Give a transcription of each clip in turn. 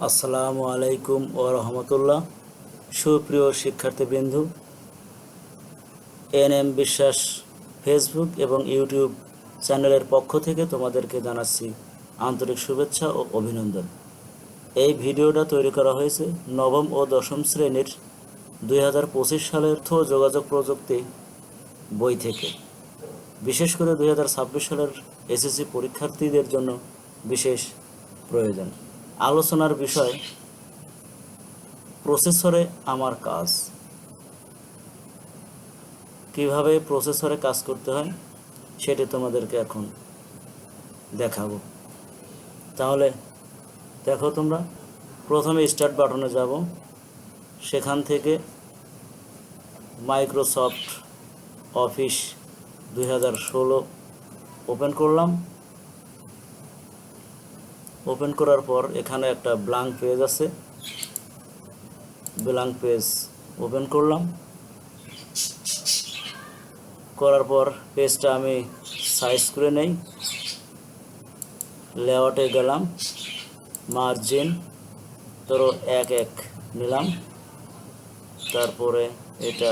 আসসালামু আলাইকুম ও রহমতুল্লাহ। সুপ্রিয় শিক্ষার্থীবৃন্দ, এনএম বিশ্বাস ফেসবুক এবং ইউটিউব চ্যানেলের পক্ষ থেকে তোমাদেরকে জানাচ্ছি আন্তরিক শুভেচ্ছা ও অভিনন্দন। এই ভিডিওটা তৈরি করা হয়েছে নবম ও দশম শ্রেণীর 2025 সালের তথ্য যোগাযোগ প্রযুক্তি বই থেকে। বিশেষ করে 2026 সালের এসএসসি পরীক্ষার্থীদের জন্য বিশেষ প্রয়োজন। আলোচনার বিষয় প্রসেসরে আমার কাজ। কিভাবে প্রসেসরে কাজ করতে হয় সেটি তোমাদেরকে এখন দেখাবো। তাহলে দেখো, তোমরা প্রথমে স্টার্ট বাটনে যাব, সেখান থেকে মাইক্রোসফট অফিস 2016 ওপেন করলাম। ওপেন করার পর এখানে একটা ব্ল্যাঙ্ক পেজ আছে, ব্ল্যাঙ্ক পেজ ওপেন করলাম। করার পর পেজটা আমি সাইজ করে নেই, লেআউটে গেলাম, মার্জিন ধরো 1:1 নিলাম। তারপরে এটা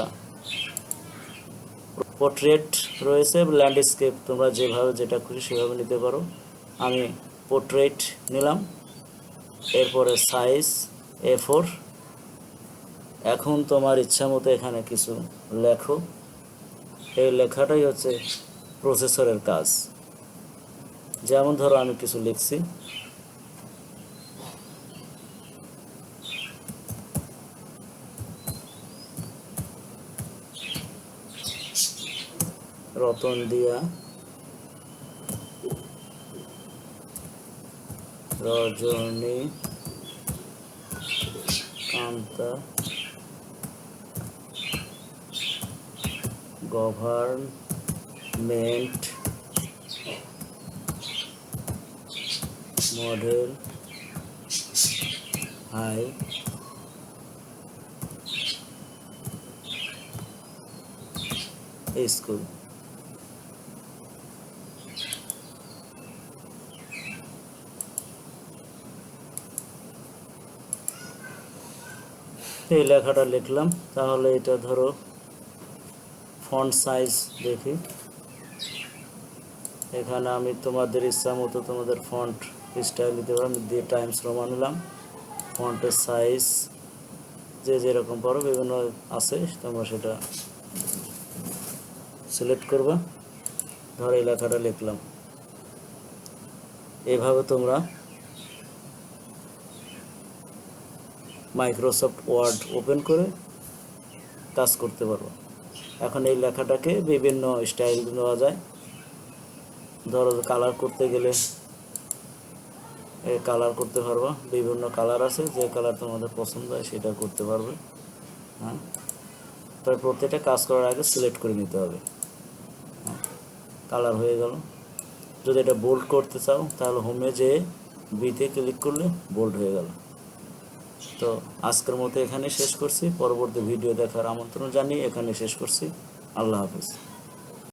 পোর্ট্রেট রয়েছে, ল্যান্ডস্কেপ, তোমরা যেভাবে যেটা খুশি সেভাবে নিতে পারো। আমি পোর্ট্রেট নিলাম। এরপরে সাইজ A4। এখন তোমার ইচ্ছা মতো এখানে কিছু লেখো। এই লেখাটাই হচ্ছে প্রসেসরের কাজ। যেমন ধরো আমি কিছু লিখছি, রতন দিয়া, Rajani Kanta, government model high school. এই লেখাটা লিখলাম। তাহলে এটা ধরো ফন্ট সাইজ দেখি, এখানে আমি তোমাদের ইচ্ছা মতো তোমাদের ফন্ট স্টাইল দিতে পারো। আমি দিয়ে টাইমস রোমান নিলাম। ফন্টের সাইজ যে যেরকম পারো, বিভিন্ন আছে, তোমরা সেটা সিলেক্ট করবা। ধরো এই লেখাটা লিখলাম। এভাবে তোমরা মাইক্রোসফট ওয়ার্ড ওপেন করে কাজ করতে পারো। এখন এই লেখাটাকে বিভিন্ন স্টাইল দেওয়া যায়। ধরো কালার করতে গেলে কালার করতে পারবা, বিভিন্ন কালার আছে, যে কালার তোমাদের পছন্দ হয় সেটা করতে পারবে। হ্যাঁ, তবে প্রত্যেকটা কাজ করার আগে সিলেক্ট করে নিতে হবে। কালার হয়ে গেল। যদি এটা বোল্ড করতে চাও তাহলে হোমে যেয়ে বিতে ক্লিক করলে বোল্ড হয়ে গেল। তো আজকের মতো এখানে শেষ করছি। পরবর্তী ভিডিও দেখার আমন্ত্রণ জানিয়ে এখানে শেষ করছি। আল্লাহ হাফেজ।